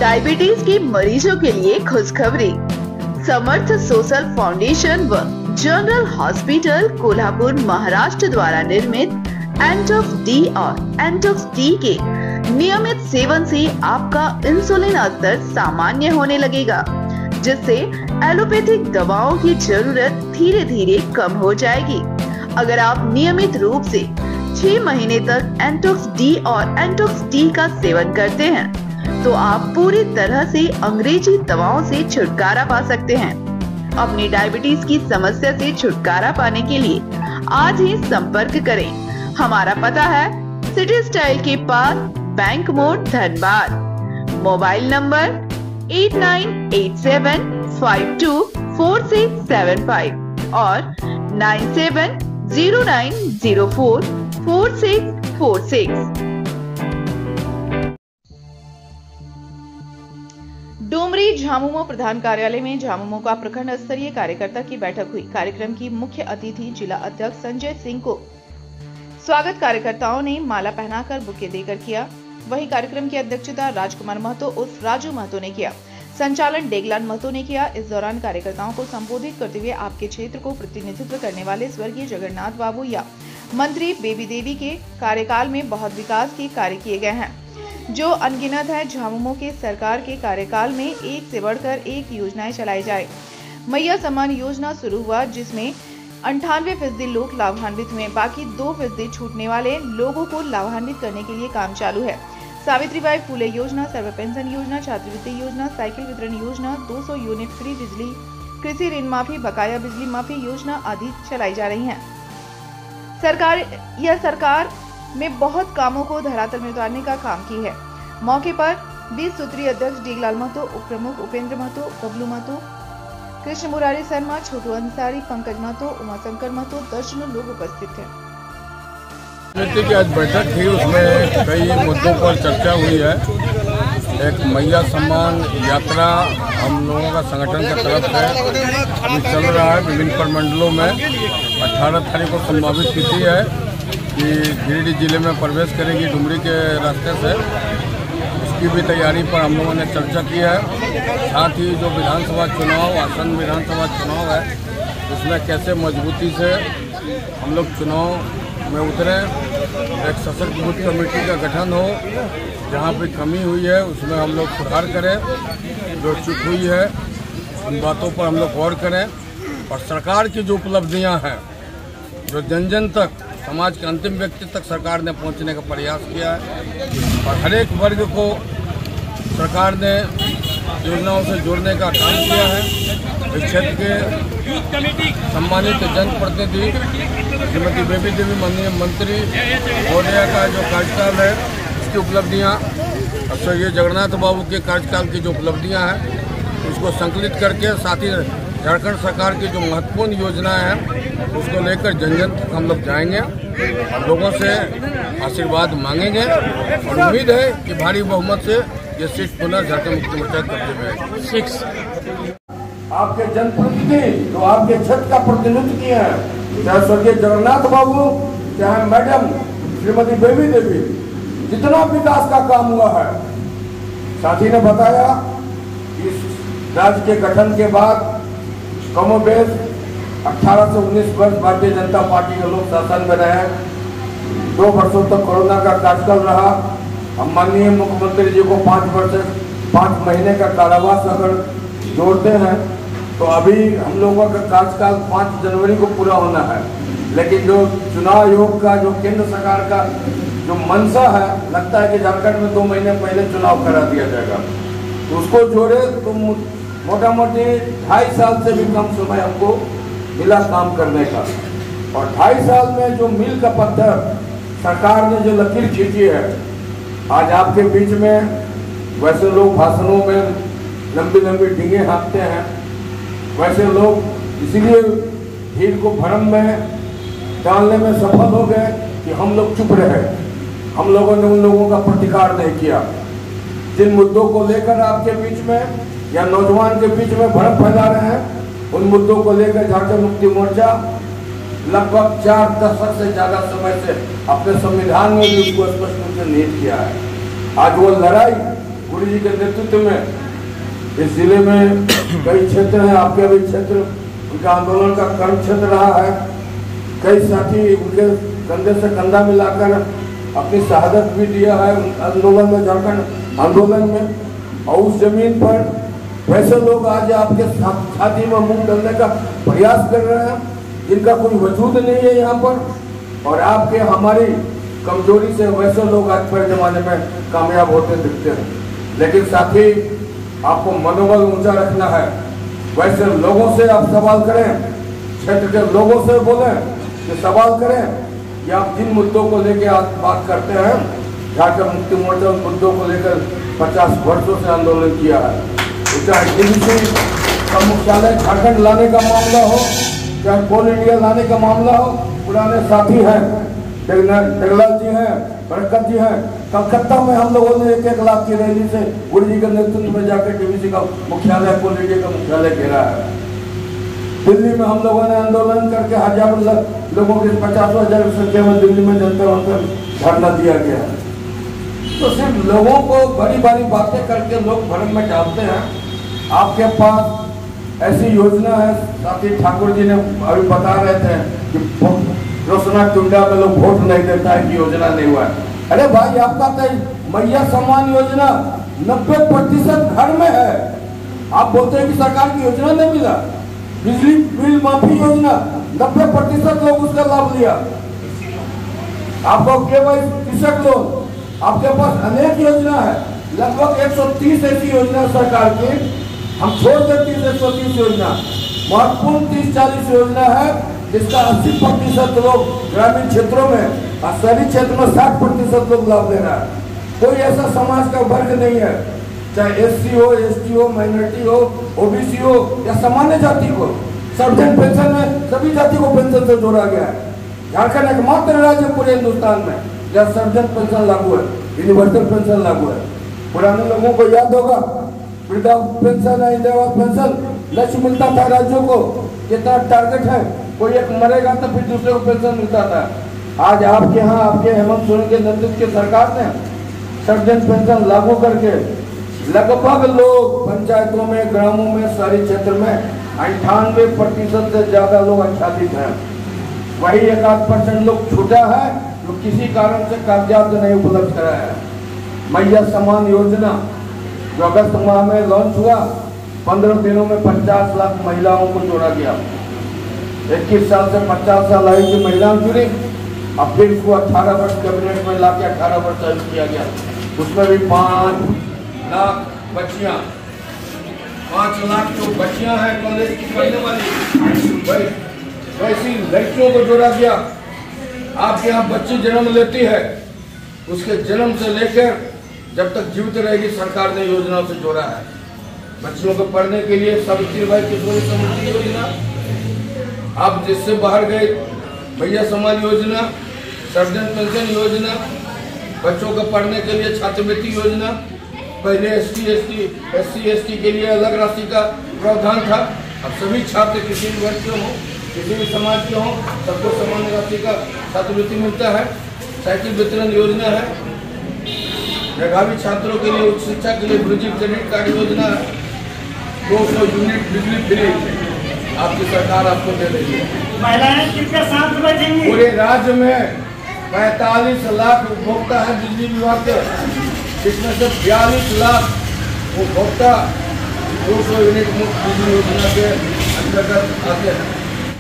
Diabetes के मरीजों के लिए खुशखबरी। समर्थ सोशल फाउंडेशन व जनरल हॉस्पिटल कोल्हापुर महाराष्ट्र द्वारा निर्मित एंटॉक्स डी और एंटॉक्स टी के नियमित सेवन से आपका इंसुलिन स्तर सामान्य होने लगेगा, जिससे एलोपैथिक दवाओं की जरूरत धीरे धीरे कम हो जाएगी। अगर आप नियमित रूप से 6 महीने तक एंटॉक्स डी और एंटॉक्स टी का सेवन करते हैं तो आप पूरी तरह से अंग्रेजी दवाओं से छुटकारा पा सकते हैं। अपनी डायबिटीज की समस्या से छुटकारा पाने के लिए आज ही संपर्क करें। हमारा पता है सिटी स्टाइल के पास, बैंक मोड़, धनबाद। मोबाइल नंबर 8987524675 और 9709044646। डुमरी झामुमो प्रधान कार्यालय में झामुमो का प्रखंड स्तरीय कार्यकर्ता की बैठक हुई। कार्यक्रम की मुख्य अतिथि जिला अध्यक्ष संजय सिंह को स्वागत कार्यकर्ताओं ने माला पहनाकर बुके देकर किया। वहीं कार्यक्रम की अध्यक्षता राजकुमार महतो उर्फ राजू महतो ने किया। संचालन डेगलान महतो ने किया। इस दौरान कार्यकर्ताओं को संबोधित करते हुए आपके क्षेत्र को प्रतिनिधित्व करने वाले स्वर्गीय जगन्नाथ बाबू या मंत्री बेबी देवी के कार्यकाल में बहुत विकास के कार्य किए गए हैं जो अनगिनत है। झामुमो के सरकार के कार्यकाल में एक से बढ़कर एक योजनाएं चलाई जाए। मैया सम्मान योजना शुरू हुआ जिसमें 98% लोग लाभान्वित हुए, बाकी 2% छूटने वाले लोगों को लाभान्वित करने के लिए काम चालू है। सावित्रीबाई फुले योजना, सर्व पेंशन योजना, छात्रवृत्ति योजना, साइकिल वितरण योजना, 200 यूनिट फ्री बिजली, कृषि ऋण माफी, बकाया बिजली माफी योजना आदि चलाई जा रही है। सरकार में बहुत कामों को धरातल में उतारने का काम की है। मौके पर 20 सूत्रीय अध्यक्ष डेगलाल महतो, उप प्रमुख उपेंद्र महतो, बबलू महतो, कृष्ण मुरारी शर्मा, छोटू अंसारी, पंकज महतो, उमाशंकर महतो, दर्जनों लोग उपस्थित थे। समिति की आज बैठक थी, उसमें कई मुद्दों पर चर्चा हुई है। एक मैया सम्मान यात्रा हम लोगों का संगठन की तरफ से अभी चल रहा है विभिन्न प्रमंडलों में। 18 तारीख को संभावित तिथि है कि गिरिडीह जिले में प्रवेश करेगी डुमरी के रास्ते से। इसकी भी तैयारी पर हम लोगों ने चर्चा की है। साथ ही जो विधानसभा चुनाव, आसन्न विधानसभा चुनाव है, उसमें कैसे मजबूती से हम लोग चुनाव में उतरे। एक सशक्त बूथ कमेटी का गठन हो, जहाँ पे कमी हुई है उसमें हम लोग सुधार करें, जो चूक हुई है उन बातों पर हम लोग गौर करें और सरकार की जो उपलब्धियाँ हैं, जो जन जन तक, समाज के अंतिम व्यक्ति तक सरकार ने पहुंचने का प्रयास किया है और हर एक वर्ग को सरकार ने योजनाओं से जोड़ने का काम किया है। इस क्षेत्र के सम्मानित जनप्रतिनिधि श्रीमती बेबी देवी माननीय मंत्री महोदया का जो कार्यकाल है, इसकी उपलब्धियां, स्वर्गीय जगन्नाथ बाबू के कार्यकाल की जो उपलब्धियां हैं उसको संकलित करके, साथ ही झारखंड सरकार की जो महत्वपूर्ण योजनाएं हैं उसको लेकर जन जन तक हम लोग जाएंगे और लोगों से आशीर्वाद मांगेंगे और उम्मीद है कि भारी बहुमत से ये सीट पुनः झारखंड मुक्ति मोर्चा कब्जे में आएगी। आपके जनप्रतिनिधि जो आपके क्षेत्र का प्रतिनिधित्व किए हैं, चाहे स्वर्गीय जगन्नाथ बाबू, चाहे मैडम श्रीमती बेबी देवी, जितना विकास का काम हुआ है, साथी ने बताया इस राज्य के गठन के बाद कमोबेश 18 से 19 वर्ष भारतीय जनता पार्टी के लोग शासन में रहे। 2 वर्षों तक कोरोना का कार्यकाल रहा। हम माननीय मुख्यमंत्री जी को 5 महीने का कारावास अगर जोड़ते हैं तो अभी हम लोगों का कार्यकाल 5 जनवरी को पूरा होना है। लेकिन जो चुनाव आयोग का, जो केंद्र सरकार का जो मंशा है, लगता है कि झारखंड में 2 महीने पहले चुनाव करा दिया जाएगा। तो उसको जोड़े तो मोटा मोटी 2.5 साल से भी कम समय हमको मिला काम करने का। और 2.5 साल में जो मील का पत्थर सरकार ने जो लकीर खींची है, आज आपके बीच में वैसे लोग भाषणों में लंबी लंबी डींगे हाँकते हैं, वैसे लोग इसीलिए भीड़ को भ्रम में डालने में सफल हो गए कि हम लोग चुप रहे। हम लोगों ने उन लोगों का प्रतिकार नहीं किया। जिन मुद्दों को लेकर आपके बीच में या नौजवान के बीच में भ्रम फैला रहे हैं, उन मुद्दों को लेकर झारखंड मुक्ति मोर्चा लगभग 4 दशक से ज्यादा समय से अपने संविधान में भी उसको स्पष्ट रूप से निहित किया है। आज वो लड़ाई गुरु जी के नेतृत्व में इस जिले में कई क्षेत्र हैं, आपके भी क्षेत्र उनका आंदोलन का कर्म क्षेत्र रहा है। कई साथी उनके कंधे से कंधा मिलाकर अपनी शहादत भी दिया है आंदोलन में, झारखंड आंदोलन में। और उस जमीन पर वैसे लोग आज आपके छाती में मुंह डालने का प्रयास कर रहे हैं जिनका कोई वजूद नहीं है यहाँ पर, और आपके हमारी कमजोरी से वैसे लोग आज के जमाने में कामयाब होते दिखते हैं। लेकिन साथ ही आपको मनोबल ऊंचा रखना है। वैसे लोगों से आप सवाल करें, क्षेत्र के लोगों से बोलें कि सवाल करें कि आप जिन मुद्दों को लेकर आप बात करते हैं, झारखंड मुक्ति मोर्चा उन मुद्दों को लेकर 50 वर्षों से आंदोलन किया है। चाहे डीवीसी का मुख्यालय झारखंड लाने का मामला हो, चाहे कोल इंडिया लाने का मामला हो, पुराने साथी हैं जगलाल जी हैं, बरकत जी हैं। कलकत्ता में हम लोगों ने 1-1 लाख की रैली से गुरु जी के नेतृत्व में जाकर डीवीसी का मुख्यालय, कोल इंडिया का मुख्यालय घेरा है। दिल्ली में हम लोगों ने आंदोलन करके हजारों लोगों के 50,000 की संख्या में दिल्ली में जनता वहां धरना दिया गया है। तो सिर्फ लोगों को बड़ी बड़ी बातें करके लोग भ्रम में डालते हैं। आपके पास ऐसी योजना है, साथी ठाकुर जी ने अभी बता रहे थे कि रोशना टुंडा में लोग वोट नहीं देता है कि योजना नहीं हुआ है। अरे भाई, आपका तो मैया सम्मान योजना 90% घर में है। आप बोलते हैं कि सरकार की योजना नहीं मिला। बिजली बिल माफी योजना 90% लोग उसका लाभ लिया। आपको केवल कृषक लोन, आपके पास अनेक योजना है, लगभग 130 ऐसी योजना सरकार की। हम छोड़ देते 130 योजना, महत्वपूर्ण 30-40 योजना है जिसका 80% लोग ग्रामीण क्षेत्रों में और शहरी क्षेत्र में 60% लोग लाभ ले रहा है। कोई ऐसा समाज का वर्ग नहीं है, चाहे SC हो, ST हो, माइनॉरिटी हो, OBC हो या सामान्य जाति को, सर्वजन पेंशन में सभी जाति को पेंशन से जोड़ा गया है। झारखंड एकमात्र राज्य पूरे हिंदुस्तान में जहाँ सर्वजन पेंशन लागू है, यूनिवर्सल पेंशन लागू है। पुराने लोगों को याद होगा, वृद्धा पेंशन है, इंदिरा आवास पेंशन लक्ष्य मिलता था राज्यों को, कितना टारगेट है, कोई एक मरेगा तो फिर दूसरे को पेंशन मिलता था। आज आपके यहाँ आपके हेमंत सोरेन के नेतृत्व की सरकार ने सर्वजन पेंशन लागू करके लगभग लोग पंचायतों में, ग्रामों में, शहरी क्षेत्र में 98% से ज्यादा लोग आच्छादित हैं। वही 1-8% लोग छूटा है जो किसी कारण से कागजात नहीं उपलब्ध कराया है। मैया सम्मान योजना जो अगस्त माह में लॉन्च हुआ, 15 दिनों में 50 लाख महिलाओं को जोड़ा गया। 21 साल से 50 साल आयु की महिलाएं जुड़ी। अब फिर उसको 18 वर्ष कैबिनेट में लाके 18 वर्ष आयु किया गया। उसमें भी 5 लाख बच्चियां, 5 लाख जो बच्चियां हैं कॉलेज की पढ़ने वाली, वैसी लड़कियों को जोड़ा गया। आपके यहाँ बच्ची जन्म लेती है, उसके जन्म से लेकर जब तक जीवित रहेगी सरकार ने योजनाओं से जोड़ा है। बच्चियों को पढ़ने के लिए सावित्रीबाई किशोरी समृद्धि योजना, आप जिससे बाहर गए भैया सम्मान योजना, सर्वजन पेंशन योजना, बच्चों को पढ़ने के लिए छात्रवृत्ति योजना। पहले SC/ST के लिए अलग राशि का प्रावधान था। अब सभी छात्र किसी भी वर्ग के हों, किसी भी समाज के हों, सबको समान राशि का छात्रवृत्ति मिलता है। साइकिल वितरण योजना है। मेधावी छात्रों के लिए उच्च शिक्षा के लिए ब्रिजिंग क्रेडिट कार्ड योजना है। 200 यूनिट बिजली फ्री आपकी सरकार आपको दे रही है। महिलाएं किसके साथ बैठेंगी? पूरे राज्य में 45 लाख उपभोक्ता है बिजली विभाग के, जिसमें से 42 लाख उपभोक्ता 200 यूनिट मुफ्त बिजली योजना के अंतर्गत आते हैं।